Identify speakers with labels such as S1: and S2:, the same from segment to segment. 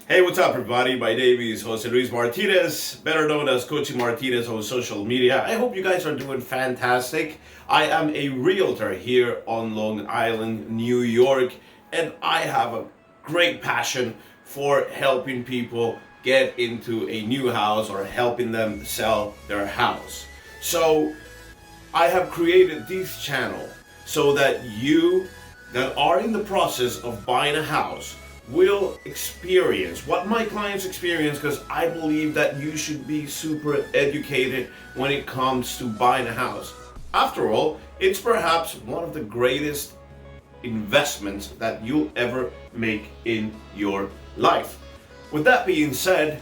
S1: Hey, what's up, everybody? My name is Jose Luis Martinez, better known as Coaching Martinez on social media. I hope you guys are doing fantastic. I am a realtor here on Long Island, New York, and I have a great passion for helping people get into a new house or helping them sell their house. So I have created this channel so that you that are in the process of buying a house will experience what my clients experience, because I believe that you should be super educated when it comes to buying a house. After all, it's perhaps one of the greatest investments that you'll ever make in your life. With that being said,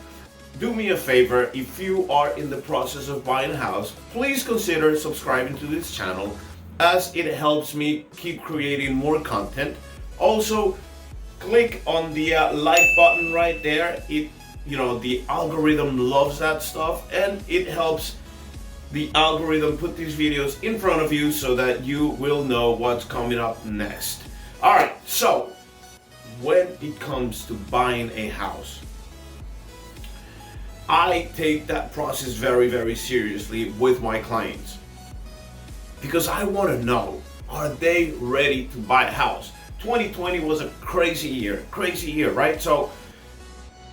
S1: do me a favor, if you are in the process of buying a house, please consider subscribing to this channel, as it helps me keep creating more content. Also, click on the like button right there. The algorithm loves that stuff, and it helps the algorithm put these videos in front of you so that you will know what's coming up next. All right, so when it comes to buying a house, I take that process very, very seriously with my clients, because I want to know, are they ready to buy a house? 2020 was a crazy year, right? So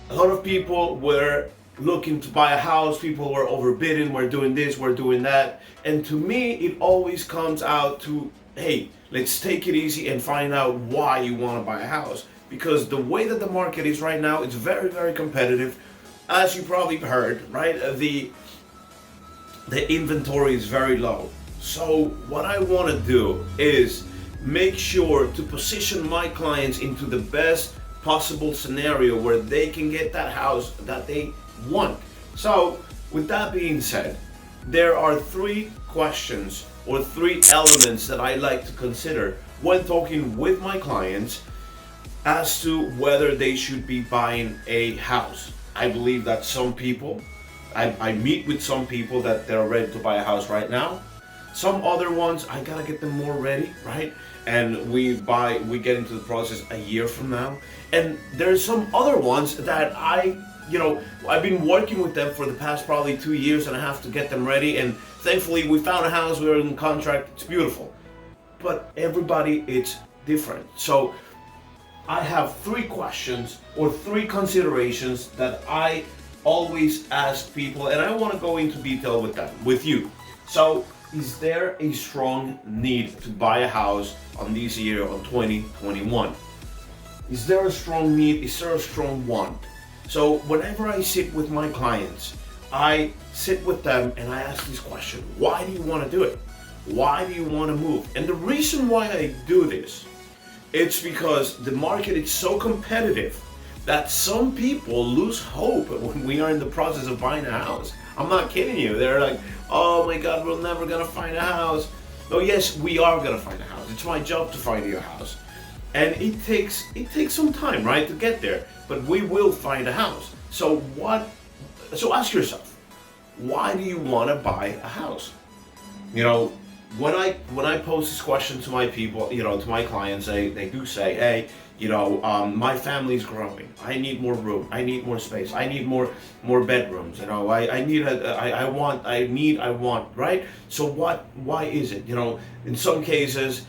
S1: a lot of people were looking to buy a house, people were overbidding, we're doing this, we're doing that. And to me, it always comes out to, hey, let's take it easy and find out why you want to buy a house. Because the way that the market is right now, it's very, very competitive. As you probably heard, right? The inventory is very low. So what I want to do is make sure to position my clients into the best possible scenario where they can get that house that they want. So with that being said, there are three questions or three elements that I like to consider when talking with my clients as to whether they should be buying a house. I believe that some people, I meet with some people that they're ready to buy a house right now. Some other ones, I gotta get them more ready, right? And we get into the process a year from now. And there's some other ones that I've been working with them for the past probably 2 years and I have to get them ready. And thankfully we found a house, we're in contract, it's beautiful. But everybody, it's different. So I have three questions or three considerations that I always ask people, and I wanna go into detail with them, with you. So, is there a strong need to buy a house on this year, on 2021? Is there a strong need? Is there a strong want? So whenever I sit with my clients, I sit with them and I ask this question: why do you want to do it? Why do you want to move? And the reason why I do this, it's because the market is so competitive that some people lose hope when we are in the process of buying a house. I'm not kidding you. They're like, oh my God, we're never gonna find a house. Oh yes, we are gonna find a house. It's my job to find you a house. And it takes some time, right, to get there. But we will find a house. So ask yourself, why do you wanna buy a house? When I pose this question to my people, to my clients, they do say, hey, my family's growing. I need more room. I need more space. I need more bedrooms. I want, right? So why is it? In some cases,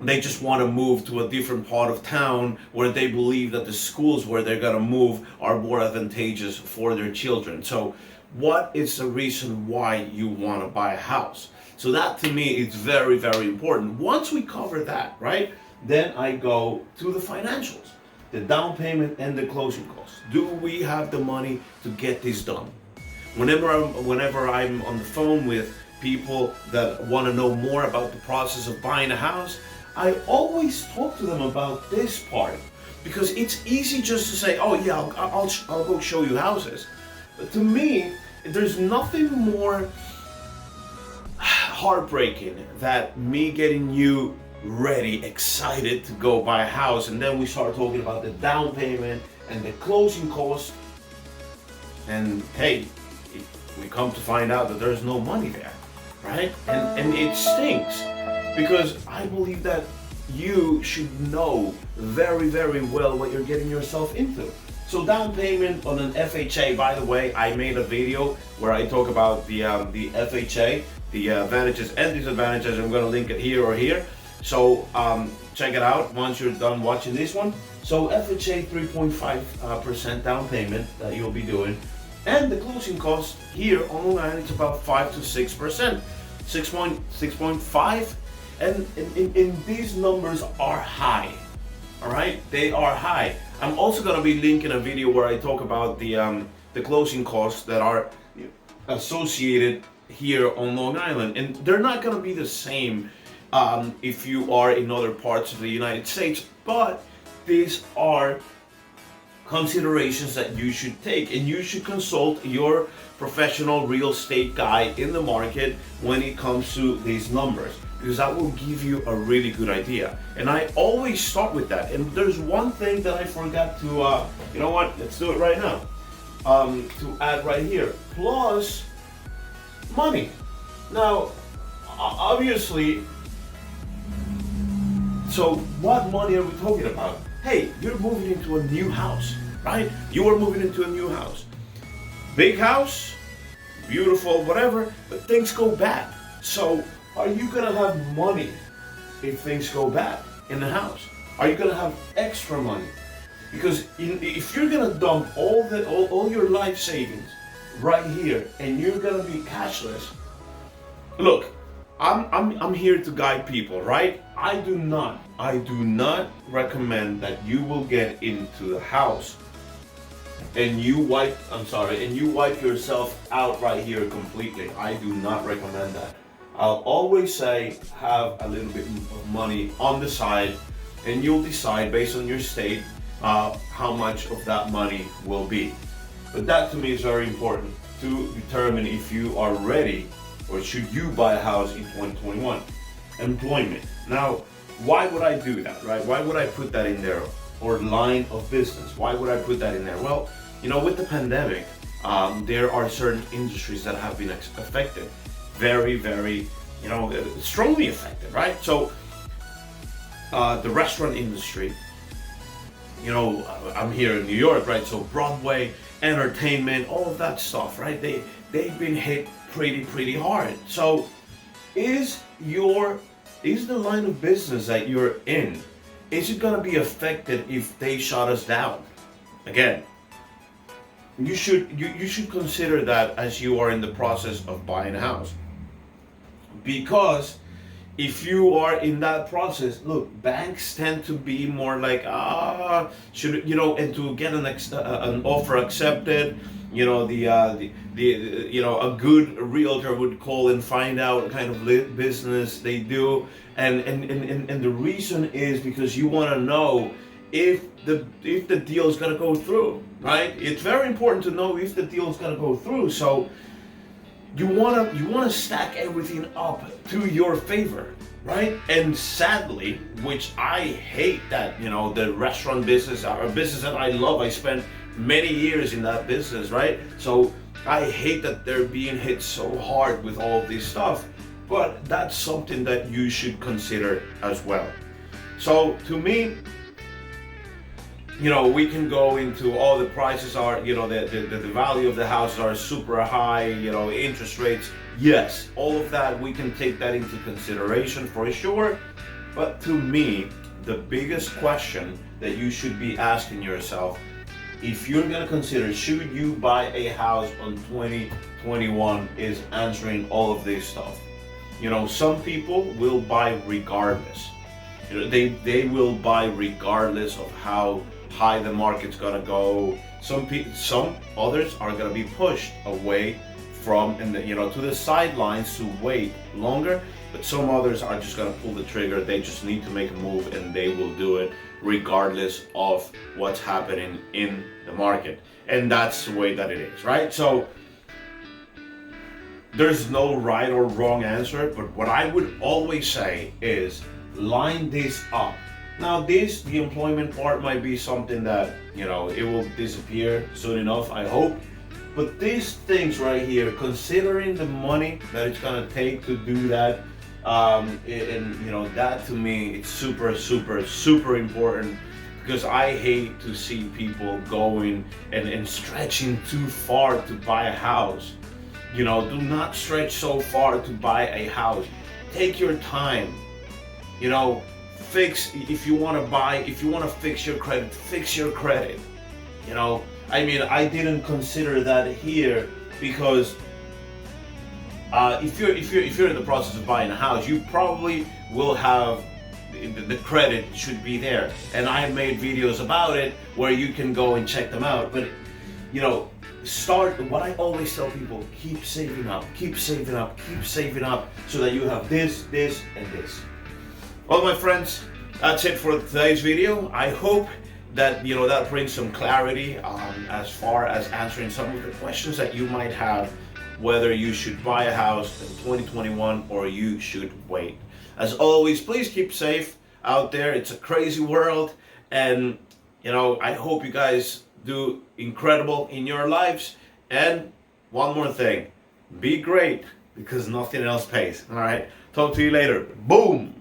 S1: they just want to move to a different part of town where they believe that the schools where they're going to move are more advantageous for their children. So what is the reason why you want to buy a house? So that to me is very, very important. Once we cover that, right, then I go to the financials, the down payment and the closing costs. Do we have the money to get this done? Whenever I'm on the phone with people that want to know more about the process of buying a house, I always talk to them about this part, because it's easy just to say, oh yeah, I'll go show you houses. But to me, there's nothing more heartbreaking that me getting you ready, excited to go buy a house, and then we start talking about the down payment and the closing cost, and hey, we come to find out that there's no money there, right? And it stinks, because I believe that you should know very, very well what you're getting yourself into. So down payment on an FHA, by the way, I made a video where I talk about the FHA, the advantages and disadvantages. I'm gonna link it here or here. So check it out once you're done watching this one. So FHA 3.5% down payment that you'll be doing. And the closing cost here on Long Island, it's about 5 to 6%, 6.5, and these numbers are high. All right, they are high. I'm also going to be linking a video where I talk about the closing costs that are associated here on Long Island, and they're not going to be the same if you are in other parts of the United States, but these are considerations that you should take, and you should consult your professional real estate guy in the market when it comes to these numbers, because that will give you a really good idea. And I always start with that. And there's one thing that I forgot to you know what, let's do it right now, to add right here, plus money. Now obviously, so what money are we talking about? Hey, you're moving into a new house, right? You are moving into a new house. Big house, beautiful, whatever, but things go bad. So are you gonna have money if things go bad in the house? Are you gonna have extra money? Because if you're gonna dump all your life savings right here and you're gonna be cashless, look, I'm here to guide people, right? I do not recommend that you will get into the house and you wipe yourself out right here completely. I do not recommend that. I'll always say have a little bit of money on the side, and you'll decide based on your state how much of that money will be. But that to me is very important to determine if you are ready, or should you buy a house in 2021. Employment. Now, why would I do that, right? Why would I put that in there? Or line of business. Why would I put that in there? Well, you know, with the pandemic, there are certain industries that have been affected. Very, very, you know, strongly affected, right? So, the restaurant industry, you know, I'm here in New York, right? So Broadway, entertainment, all of that stuff, right? They've been hit pretty hard. So is the line of business that you're in, is it gonna be affected if they shut us down? Again, you should consider that as you are in the process of buying a house. Because if you are in that process, look, banks tend to be more like, should, you know, and to get an offer accepted, you know, the you know, a good realtor would call and find out what kind of business they do, and the reason is because you want to know if the deal is going to go through, right? It's very important to know if the deal is going to go through. So you want to stack everything up to your favor, right? And sadly, which I hate that, you know, the restaurant business, a business that I love, I spent many years in that business, right? So I hate that they're being hit so hard with all of this stuff, but that's something that you should consider as well. So to me, you know, we can go into all the prices are, you know, the value of the houses are super high, you know, interest rates. Yes, all of that, we can take that into consideration for sure. But to me, the biggest question that you should be asking yourself, if you're gonna consider should you buy a house on 2021, is answering all of this stuff. You know, some people will buy regardless. You know, they will buy regardless of how high the market's gonna go. Some others are gonna be pushed away from, and you know, to the sidelines to wait longer. But some others are just gonna pull the trigger. They just need to make a move, and they will do it regardless of what's happening in the market. And that's the way that it is, right? So there's no right or wrong answer, but what I would always say is line this up. Now the employment part might be something that, you know, it will disappear soon enough, I hope. But these things right here, considering the money that it's gonna take to do that, And you know, that to me, it's super, super, super important, because I hate to see people going and stretching too far to buy a house. You know, do not stretch so far to buy a house. Take your time. You know, fix, if you want to buy, if you want to fix your credit, fix your credit. You know, I mean, I didn't consider that here, because if you're in the process of buying a house, you probably will have the credit should be there, and I have made videos about it where you can go and check them out. But you know, start, what I always tell people: keep saving up, keep saving up, keep saving up, so that you have this, this, and this. Well, my friends, that's it for today's video. I hope that, you know, that brings some clarity as far as answering some of the questions that you might have, whether you should buy a house in 2021 or you should wait. As always, please keep safe out there. It's a crazy world, and you know, I hope you guys do incredible in your lives. And one more thing, be great, because nothing else pays. All right, talk to you later. Boom.